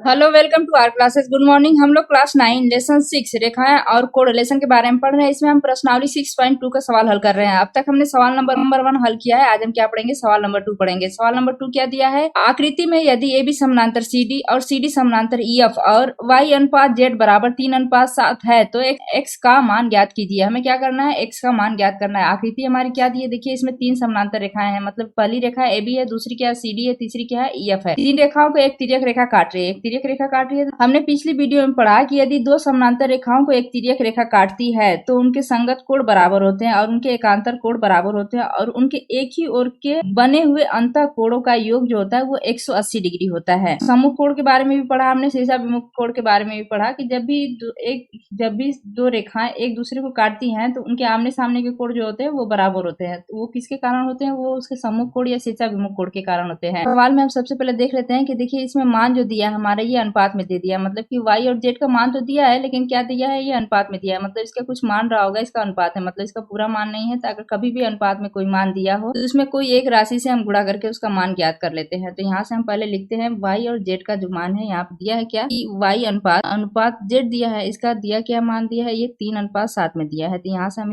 Hello, welcome to our classes. Good morning. हम लोग class 9 lesson 6 रेखाएं और कोरिलेशन के बारे में पढ़ रहे हैं। इसमें हम प्रश्नावली 6.2 का सवाल हल कर रहे हैं। अब तक हमने सवाल नंबर 1 हल किया है। आज हम क्या पढ़ेंगे? सवाल नंबर 2 पढ़ेंगे। सवाल नंबर 2 क्या दिया है? आकृति में यदि ए बी समानांतर सी डी और सी डी समानांतर ई एफ और y अनुपात जेड बराबर 3:7 है तो एक्स का मान ज्ञात कीजिए। हमें क्या करना है? एक्स का मान ज्ञात करना है। आकृति हमारी क्या दी है? देखिए, इसमें 3 समानांतर रेखाएं हैं। मतलब पहली रेखा ए बी है, दूसरी क्या है? सी डी है, तीसरी क्या है? ई एफ है। 3 रेखाओं को एक तिर्यक रेखा काट रही है। एक तिर्यक रेखा काट रही है। हमने पिछली वीडियो में पढ़ा कि यदि दो समानांतर रेखाओं को एक तिर्यक रेखा काटती है तो उनके संगत कोण बराबर होते हैं और उनके एकांतर कोण बराबर होते हैं और उनके एक ही ओर के बने हुए अंतः कोणों का योग जो होता है वो 180 डिग्री होता है। सम्मुख कोण के बारे में भी पढ़ा हमने, शीर्षा विमुख कोण के बारे में भी पढ़ा कि जब भी दो रेखाएं एक दूसरे को काटती हैं तो उनके आमने सामने के कोण जो होते हैं वो बराबर होते हैं। तो वो किसके कारण होते हैं? वो उसके सम्मुख कोण या शीर्षा विमुख कोण के कारण होते हैं। सवाल में हम सबसे पहले देख लेते हैं कि देखिए, इसमें मान जो दिया है हमारे ये अनुपात में दे दिया, मतलब कि y और z का मान तो दिया है लेकिन क्या दिया है? ये अनुपात में दिया है। मतलब इसका कुछ मान रहा होगा, इसका अनुपात है, मतलब इसका पूरा मान नहीं है। तो अगर कभी भी अनुपात में कोई मान दिया हो तो उसमें कोई एक राशि से हम गुणा करके उसका मान ज्ञात कर लेते हैं। तो यहाँ से हम पहले लिखते हैं y और z का जो मान है, यहाँ पे दिया है क्या कि y अनुपात z दिया है। इसका दिया क्या मान दिया है? ये 3:7 में दिया है। तो यहाँ से हम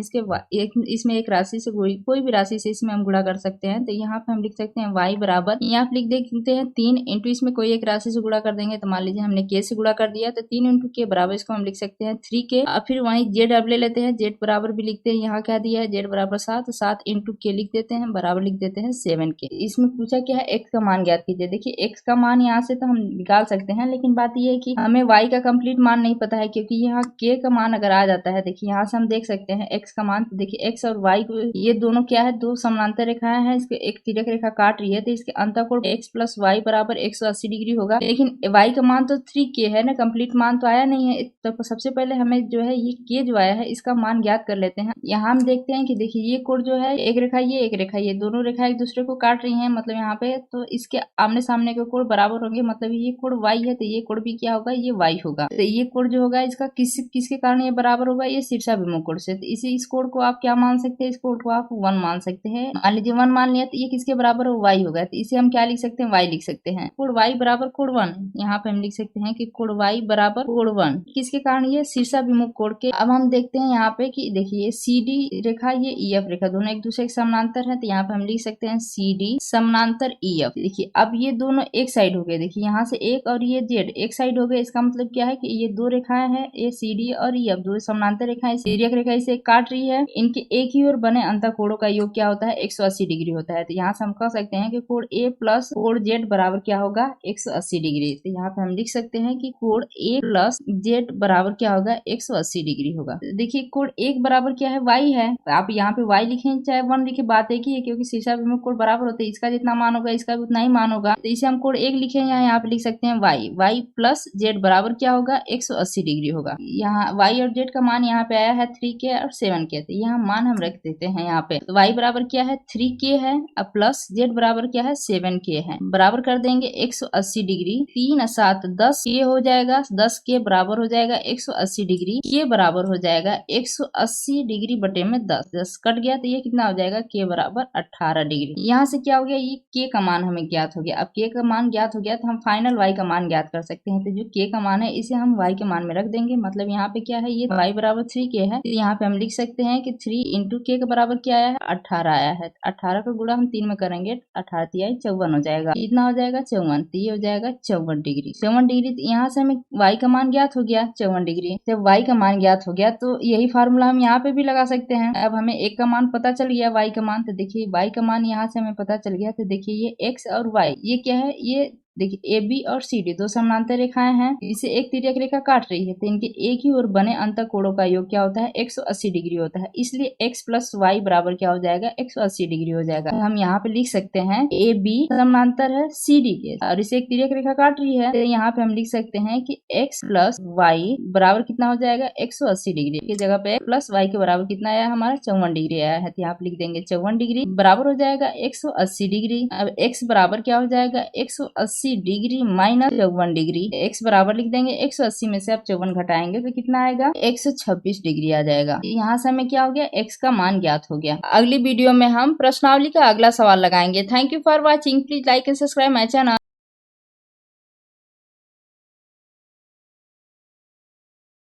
इसमें एक राशि से कोई भी राशि से इसमें हम गुणा कर सकते हैं। तो यहाँ पे हम लिख सकते हैं y बराबर, यहाँ पे लिख देते हैं 3 इंटू इसमें कोई एक राशि से गुणा कर देंगे। तो मान लीजिए हमने k से गुणा कर दिया तो 3 इंटू के बराबर इसको हम लिख सकते हैं 3k। और फिर वहीं जेड अब ले लेते हैं, जेड बराबर भी लिखते हैं। यहाँ क्या दिया है? जेड बराबर 7 इंटू के लिख देते हैं, बराबर लिख देते हैं 7k। इसमें पूछा क्या है? x का मान ज्ञात कीजिए। देखिए, x का मान यहाँ से तो हम निकाल सकते हैं लेकिन बात यह है कि हमें y का कंप्लीट मान नहीं पता है, क्योंकि यहाँ k का मान अगर आ जाता है, देखिए यहाँ से हम देख सकते हैं x का मान। तो देखिए x और y को, ये दोनों क्या है? दो समानांतर रेखाएं हैं। इसके एक तिर्यक रेखा काट रही है तो इसके अंतःकोण x प्लस y बराबर 180 डिग्री होगा। लेकिन y का मान तो 3k है ना, कंप्लीट मान तो आया नहीं है। तो सबसे पहले हमें जो है ये k जो आया है इसका मान ज्ञात कर लेते हैं। यहाँ हम देखते हैं कि देखिए ये कोण जो है, एक रेखा ये दोनों रेखा एक दूसरे को काट रही हैं, मतलब यहाँ पे तो इसके आमने सामने के कोण बराबर होंगे। मतलब ये कोण y है तो ये कोण भी क्या होगा? ये y होगा। तो ये कोण जो होगा इसका किसके कारण ये बराबर होगा? ये शीर्षा विमुख कोण से। तो इस कोण को आप क्या मान सकते हैं? इस कोण को आप 1 मान सकते हैं। मान लीजिए 1 मान लिया तो ये किसके बराबर हो? y होगा। तो इसे हम क्या लिख सकते हैं? y लिख सकते हैं। कोण y बराबर कोण 1, यहाँ पे हम लिख सकते हैं कि कोण y बराबर कोण 1 किसके कारण? ये शीर्षा विमुख कोण के। अब हम देखते हैं यहाँ पे कि देखिए CD रेखा, ये EF रेखा, दोनों एक दूसरे के समानांतर है। तो यहाँ पे हम लिख सकते हैं CD समानांतर EF। देखिए अब ये दोनों एक साइड हो गए। देखिए यहाँ से एक और ये Z एक साइड हो गए। इसका मतलब क्या है कि ये दो रेखाएं हैं, ये CD और EF, दो समानांतर रेखाएं, तिर्यक रेखा इसे काट रही है। इनके एक ही ओर बने अंतः कोणों का योग क्या होता है? 180 डिग्री होता है। तो यहाँ से हम कह सकते हैं कि कोण A प्लस कोण Z बराबर क्या होगा? 180 डिग्री। तो यहाँ पे हम लिख सकते हैं कि कोण A प्लस Z बराबर क्या होगा? 180 डिग्री होगा। देखिए कोण एक बराबर क्या है? y है। तो आप यहाँ पे y लिखें चाहे 1 लिखे, बात एक ही है, क्योंकि शीर्षा विमुख कोण बराबर होते हैं। इसका जितना मान होगा इसका भी उतना ही मान होगा। तो इसे हम कोण 1 लिखे, यहाँ पे लिख सकते हैं y प्लस z बराबर क्या होगा? 180 डिग्री होगा। यहाँ y और z का मान यहाँ पे आया है 3k और 7k। तो यहाँ मान हम रख देते हैं यहाँ पे। तो y बराबर क्या है? 3k है, अब प्लस z बराबर क्या है? 7k है। बराबर कर देंगे 180 डिग्री, 3 और 7 10k हो जाएगा। 10k बराबर हो जाएगा 180 डिग्री। k बराबर हो जाएगा 180 डिग्री बटे में 10 कट गया तो ये कितना हो जाएगा? k बराबर 18 डिग्री। यहाँ से क्या हो गया? ये k का मान हमें ज्ञात हो गया। अब k का मान ज्ञात हो गया तो हम फाइनल y का मान ज्ञात कर सकते हैं। तो जो k का मान है इसे हम y के मान में रख देंगे। मतलब यहाँ पे क्या है? ये y बराबर 3k है। तो यहाँ पे हम लिख सकते हैं कि 3 इंटू k के बराबर क्या आया है? 18 आया है। 18 का गुणा हम 3 में करेंगे, 18 तिहाई 54 हो जाएगा। कितना हो जाएगा? 54। तो ये हो जाएगा 54 डिग्री। 54 डिग्री। तो यहाँ से हमें y का मान ज्ञात हो गया 54 डिग्री। जब y का मान ज्ञात हो गया तो यही फार्मूला हम यहाँ पे भी लगा सकते हैं। अब हमें एक का मान पता चल गया, y का मान। तो देखिए y का मान यहाँ से हमें पता चल गया। तो देखिए ये x और y, ये क्या है? ये देखिए AB और CD दो समानांतर रेखाएं हैं। इसे एक तिर्यक रेखा काट रही है तो इनके एक ही ओर बने अंतः कोणों का योग क्या होता है? 180 डिग्री होता है। इसलिए x प्लस y बराबर क्या हो जाएगा? 180 डिग्री हो जाएगा। तो हम यहाँ पे लिख सकते हैं AB समानांतर है CD के और इसे एक तिर्यक रेखा काट रही है। तो यहाँ पे हम लिख सकते हैं कि x प्लस y बराबर कितना हो जाएगा? 180 डिग्री की जगह पे प्लस y के बराबर कितना आया? हमारा 54 डिग्री आया है। तो यहाँ पे लिख देंगे 54 डिग्री बराबर हो जाएगा 180 डिग्री। अब x बराबर क्या हो जाएगा? 180 डिग्री माइनस 54 डिग्री। x बराबर लिख देंगे 180 में से आप 54 घटाएंगे तो कितना आएगा? 126 डिग्री आ जाएगा। यहाँ से हमें क्या हो गया? x का मान ज्ञात हो गया। अगली वीडियो में हम प्रश्नावली का अगला सवाल लगाएंगे। Thank you for watching. Please like and subscribe my channel.